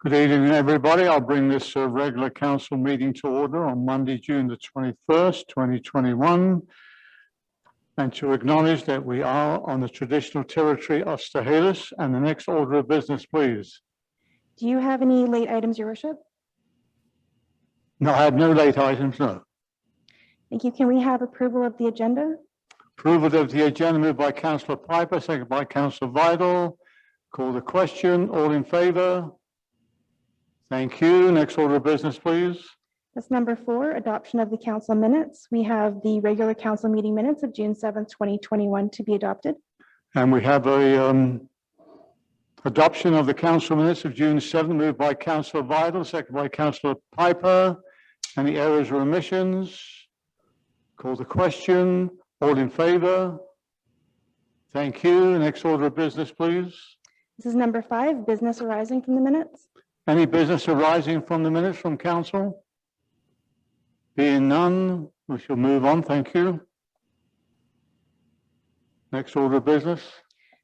Good evening, everybody. I'll bring this regular council meeting to order on Monday, June the 21st, 2021. And to acknowledge that we are on the traditional territory of Stahelis. And the next order of business, please. Do you have any late items, Your Worship? No, I have no late items, no. Thank you. Can we have approval of the agenda? Approval of the agenda moved by Councillor Piper, second by Councillor Vidal. Call the question. All in favour? Thank you. Next order of business, please. That's number 4, adoption of the council minutes. We have the regular council meeting minutes of June 7th, 2021 to be adopted. And we have a adoption of the council minutes of June 7th, moved by Councillor Vidal, second by Councillor Piper. Any errors or omissions? Call the question. All in favour? Thank you. Next order of business, please. This is number 5, business arising from the minutes. Any business arising from the minutes from council? Being none, we shall move on. Thank you. Next order of business.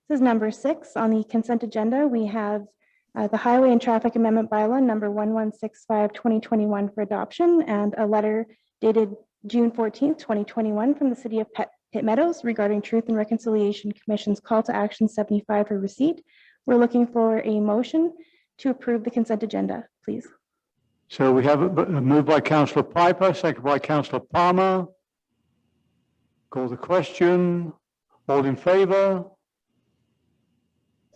This is number 6 on the consent agenda. We have the Highway and Traffic Amendment Bylaw number 1165/2021 for adoption, and a letter dated June 14th, 2021 from the City of Pitt Meadows regarding Truth and Reconciliation Commission's call to action 75 for receipt. We're looking for a motion to approve the consent agenda, please. So we have a move by Councillor Piper, second by Councillor Palmer. Call the question. All in favour?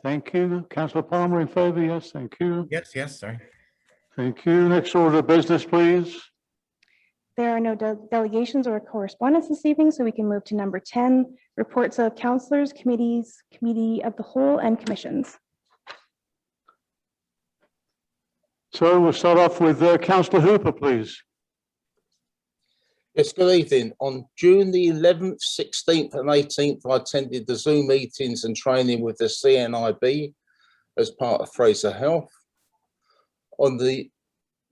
Thank you. Councillor Palmer in favour? Yes, thank you. Yes, sorry. Thank you. Next order of business, please. There are no delegations or correspondence this evening, so we can move to number 10, reports of councillors, committees, committee of the whole, and commissions. So we'll start off with Councillor Hooper, please. Yes, good evening. On June the 11th, 16th and 18th, I attended the Zoom meetings and training with the CNIB as part of Fraser Health. On the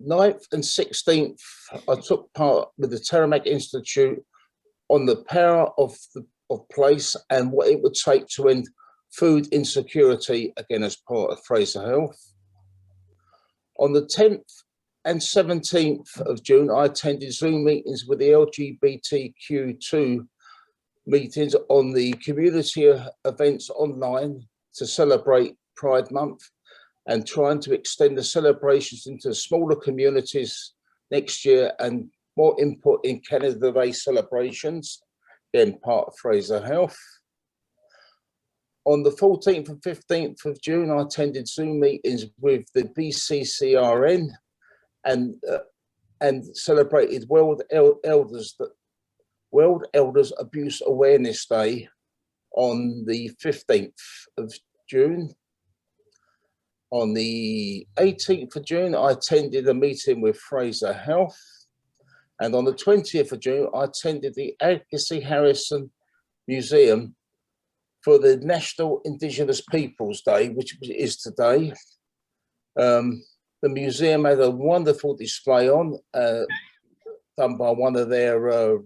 9th and 16th, I took part with the Terramac Institute on the power of place and what it would take to end food insecurity, again as part of Fraser Health. On the 10th and 17th of June, I attended Zoom meetings with the LGBTQ2 meetings on the community events online to celebrate Pride Month and trying to extend the celebrations into smaller communities next year and more input in Canada Day celebrations, again part of Fraser Health. On the 14th and 15th of June, I attended Zoom meetings with the BCCRN and celebrated World Elders Abuse Awareness Day on the 15th of June. On the 18th of June, I attended a meeting with Fraser Health. And on the 20th of June, I attended the Agassi Harrison Museum for the National Indigenous Peoples Day, which is today. The museum had a wonderful display on, done by one of their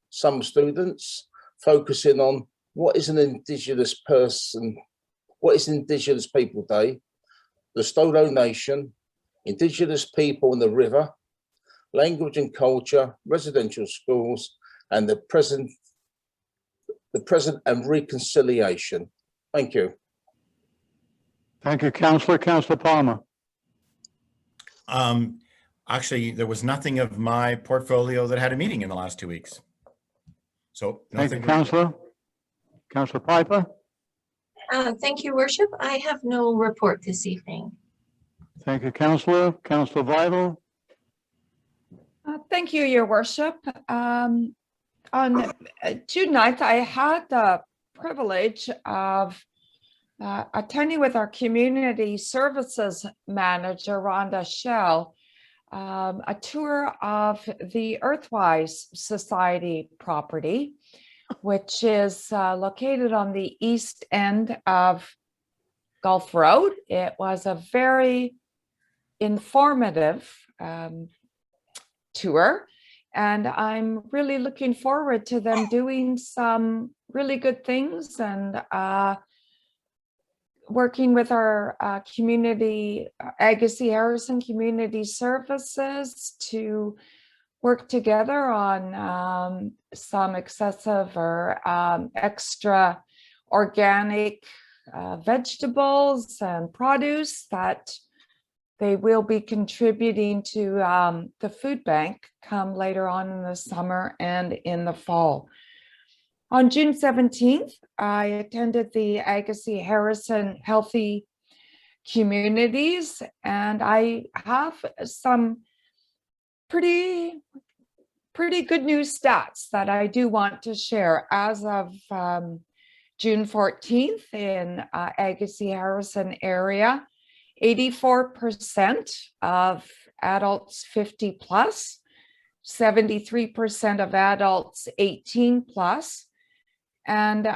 some students, focusing on what is an Indigenous person, what is Indigenous People Day, the Stodo Nation, Indigenous people in the river, language and culture, residential schools, and the present and reconciliation. Thank you. Thank you, Councillor. Councillor Palmer. Actually, there was nothing of my portfolio that had a meeting in the last 2 weeks. So thank you, Councillor. Councillor Piper. Thank you, Worship. I have no report this evening. Thank you, Councillor. Councillor Vidal. Thank you, Your Worship. On June 9th, I had the privilege of attending with our community services manager, Rhonda Shell, a tour of the Earthwise Society property, which is located on the east end of Gulf Road. It was a very informative tour, and I'm really looking forward to them doing some really good things and working with our community, Agassiz Harrison Community Services to work together on some excessive or extra organic vegetables and produce that they will be contributing to the food bank come later on in the summer and in the fall. On June 17th, I attended the Agassiz Harrison Healthy Communities, and I have some pretty good news stats that I do want to share. As of June 14th in Agassiz Harrison area, 84% of adults 50 plus, 73% of adults 18 plus, and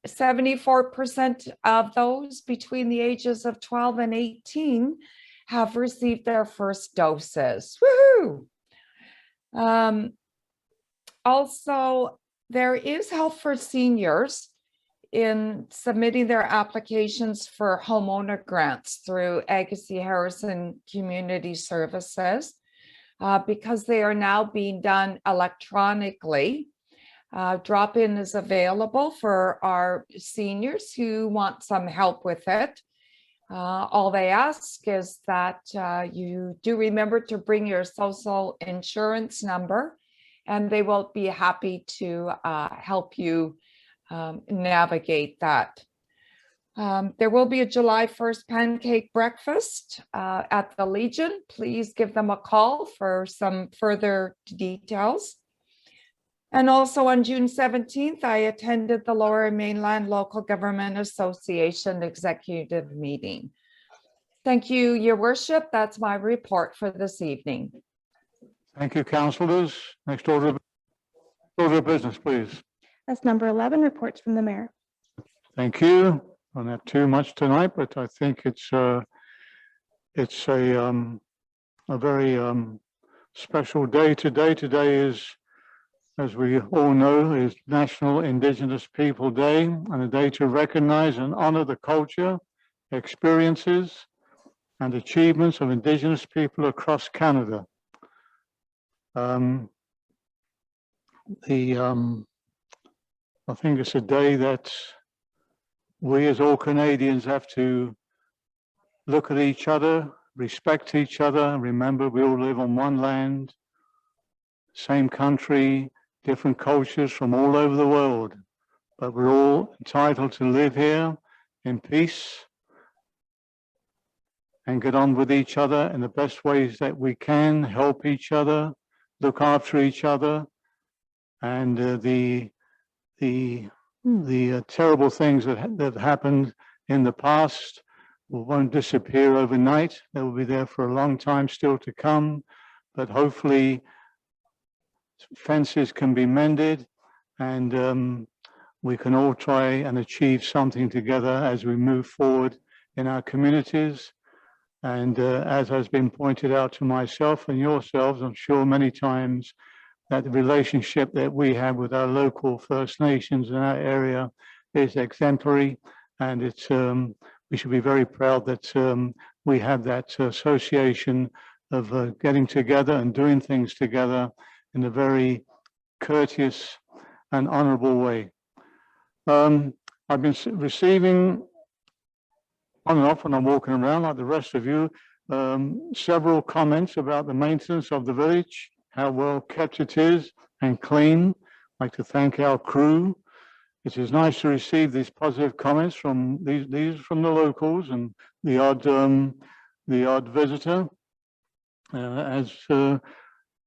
74% of those between the ages of 12 and 18 have received their first doses. Woohoo! Also, there is help for seniors in submitting their applications for homeowner grants through Agassiz Harrison Community Services because they are now being done electronically. Drop-in is available for our seniors who want some help with it. All they ask is that you do remember to bring your social insurance number, and they will be happy to help you navigate that. There will be a July 1st pancake breakfast at the Legion. Please give them a call for some further details. And also on June 17th, I attended the Lower Mainland Local Government Association Executive Meeting. Thank you, Your Worship. That's my report for this evening. Thank you, councillors. Next order of business, please. That's number 11, reports from the mayor. Thank you. I don't have too much tonight, but I think it's a very special day today. Today is, as we all know, is National Indigenous People Day, and a day to recognize and honor the culture, experiences, and achievements of Indigenous people across Canada. I think it's a day that we as all Canadians have to look at each other, respect each other, and remember we all live on one land, same country, different cultures from all over the world, but we're all entitled to live here in peace and get on with each other in the best ways that we can, help each other, look after each other, and the terrible things that happened in the past won't disappear overnight. They will be there for a long time still to come, but hopefully fences can be mended, and we can all try and achieve something together as we move forward in our communities. And as has been pointed out to myself and yourselves, I'm sure many times, that the relationship that we have with our local First Nations in our area is exemplary, and it's we should be very proud that we have that association of getting together and doing things together in a very courteous and honorable way. I've been receiving on and off when I'm walking around like the rest of you, several comments about the maintenance of the village, how well kept it is and clean. I'd like to thank our crew. It is nice to receive these positive comments from these from the locals and the odd visitor. As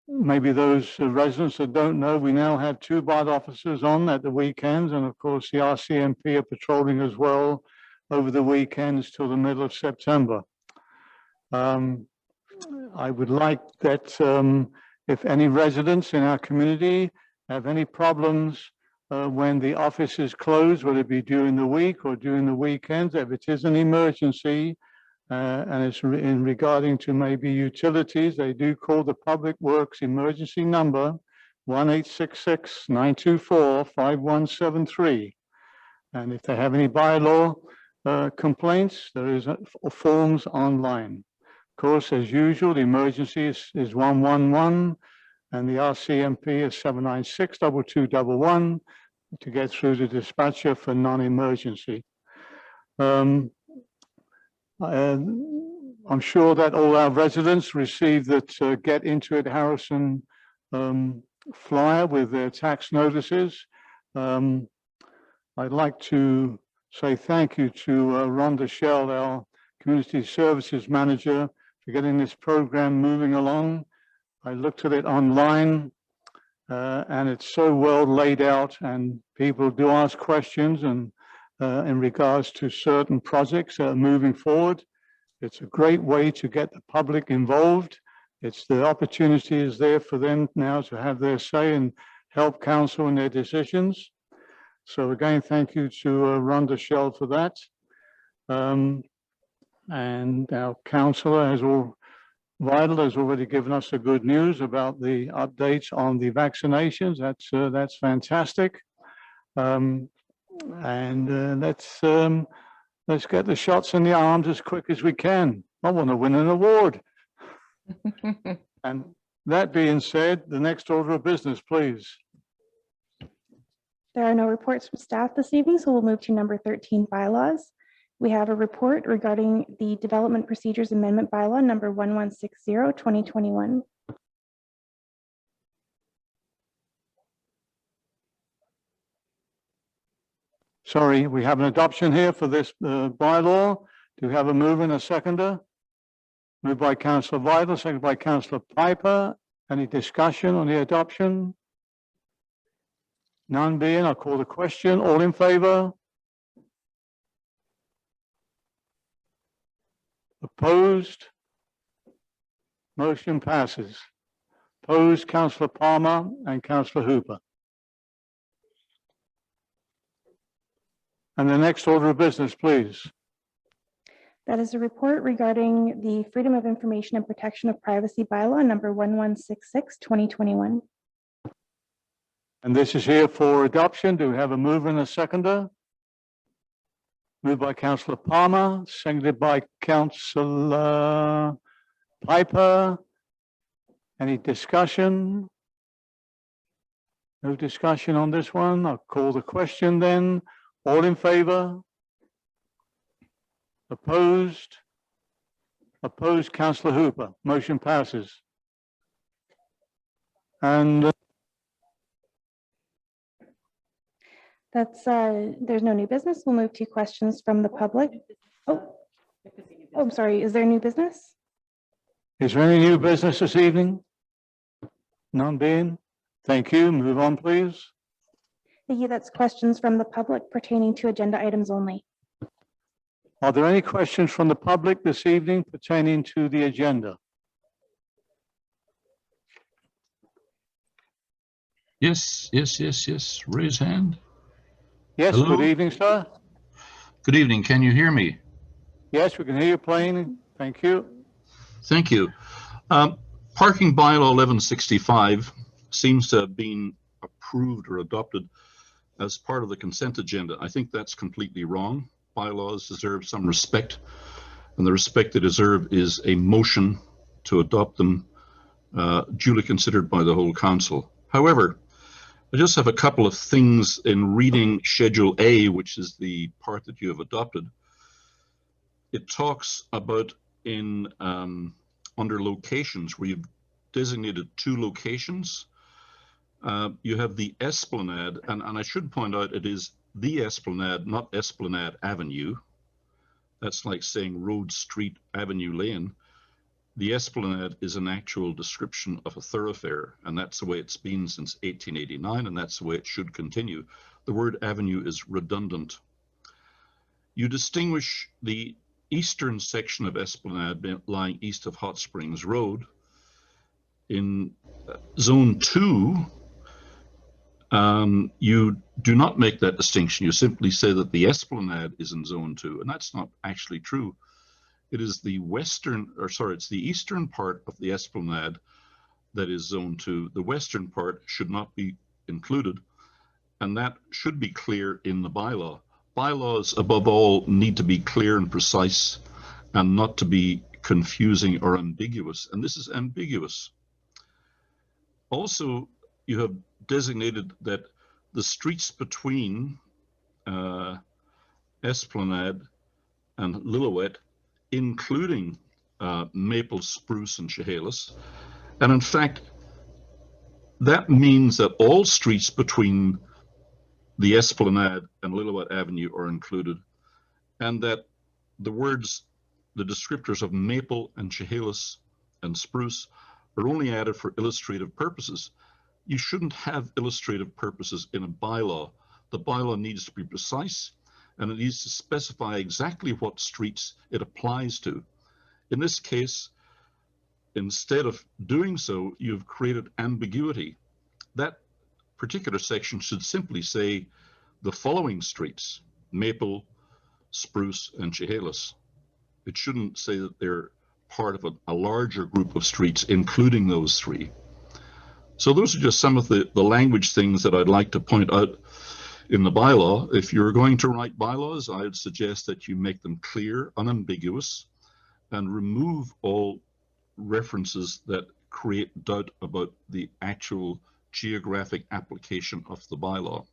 maybe those residents that don't know, we now have 2 BARD officers on at the weekends, and of course the RCMP are patrolling as well over the weekends till the middle of September. I would like that if any residents in our community have any problems when the office is closed, whether it be during the week or during the weekends, if it is an emergency and it's in regarding to maybe utilities, they do call the Public Works emergency number 1-866-924-5173. And if they have any bylaw complaints, there is forms online. Of course, as usual, the emergency is 111 and the RCMP is 796-2211 to get through the dispatcher for non-emergency. I'm sure that all our residents received that Get Into It Harrison flyer with their tax notices. I'd like to say thank you to Rhonda Shell, our Community Services Manager, for getting this program moving along. I looked at it online and it's so well laid out, and people do ask questions and in regards to certain projects that are moving forward. It's a great way to get the public involved. It's the opportunity is there for them now to have their say and help council in their decisions. So again, thank you to Rhonda Shell for that. And our councillor Vital has already given us the good news about the updates on the vaccinations. That's fantastic. Let's get the shots in the arms as quick as we can. I want to win an award. And that being said, the next order of business, please. There are no reports from staff this evening, so we'll move to number 13, bylaws. We have a report regarding the Development Procedures Amendment Bylaw number 1160/2021. Sorry, we have an adoption here for this bylaw. Do we have a mover and a seconder? Moved by Councillor Vital, seconded by Councillor Piper. Any discussion on the adoption? None being, I'll call the question. All in favor? Opposed? Motion passes. Opposed, Councillor Palmer and Councillor Hooper. And the next order of business, please. That is a report regarding the Freedom of Information and Protection of Privacy Bylaw number 1166/2021. And this is here for adoption. Do we have a mover and a seconder? Moved by Councillor Palmer, seconded by Councillor Piper. Any discussion? No discussion on this one. I'll call the question then. All in favor? Opposed? Opposed, Councillor Hooper. Motion passes. And there's no new business. We'll move to questions from the public. Oh, I'm sorry. Is there new business? is there any new business this evening? None being? Thank you. Move on, please. Thank you. That's questions from the public pertaining to agenda items only. Are there any questions from the public this evening pertaining to the agenda? Yes. Raise hand. Yes, Hello? good evening, sir. Good evening. Can you hear me? Yes, we can hear you plain. Thank you. Thank you. Parking bylaw 1165 seems to have been approved or adopted as part of the consent agenda. I think that's completely wrong. Bylaws deserve some respect, and the respect they deserve is a motion to adopt them duly considered by the whole council. However, I just have a couple of things in reading Schedule A, which is the part that you have adopted. It talks about in under locations where you've designated 2 locations. You have the Esplanade, and I should point out it is the Esplanade, not Esplanade Avenue. That's like saying Road, Street, Avenue, Lane. The Esplanade is an actual description of a thoroughfare, and that's the way it's been since 1889, and that's the way it should continue. The word avenue is redundant. You distinguish the eastern section of Esplanade lying east of Hot Springs Road. In Zone 2, you do not make that distinction. You simply say that the Esplanade is in Zone 2, and that's not actually true. It is the it's the eastern part of the Esplanade that is Zone 2. The western part should not be included, and that should be clear in the bylaw. bylaws above all need to be clear and precise and not to be confusing or ambiguous. And this is ambiguous. Also, you have designated that the streets between Esplanade and Lillooet, including Maple, Spruce, and Chehalis. And in fact, that means that all streets between the Esplanade and Lillooet Avenue are included, and that the words, the descriptors of Maple and Chehalis and Spruce are only added for illustrative purposes. You shouldn't have illustrative purposes in a bylaw. The bylaw needs to be precise, and it needs to specify exactly what streets it applies to. In this case, instead of doing so, you've created ambiguity. That particular section should simply say the following streets: Maple, Spruce, and Chehalis. It shouldn't say that they're part of a larger group of streets, including those three. So those are just some of the language things that I'd like to point out in the bylaw. If you're going to write bylaws, I would suggest that you make them clear, unambiguous, and remove all references that create doubt about the actual geographic application of the bylaw.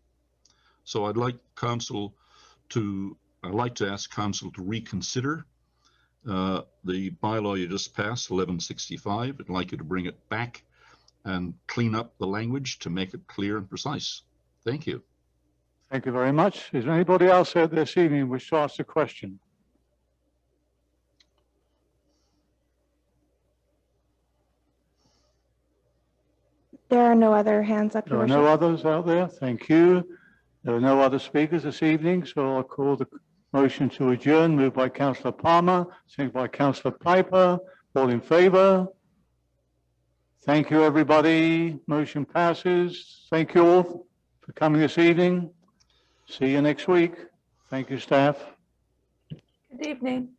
So I'd like to ask council to reconsider the bylaw you just passed, 1165. I'd like you to bring it back and clean up the language to make it clear and precise. Thank you. Thank you very much. Is there anybody else out this evening wish to ask a question? There are no other hands up, There Your are no Worship. others out there. Thank you. There are no other speakers this evening, so I'll call the motion to adjourn, moved by Councillor Palmer, seconded by Councillor Piper. All in favour? Thank you, everybody. Motion passes. Thank you all for coming this evening. See you next week. Thank you, staff. Good evening.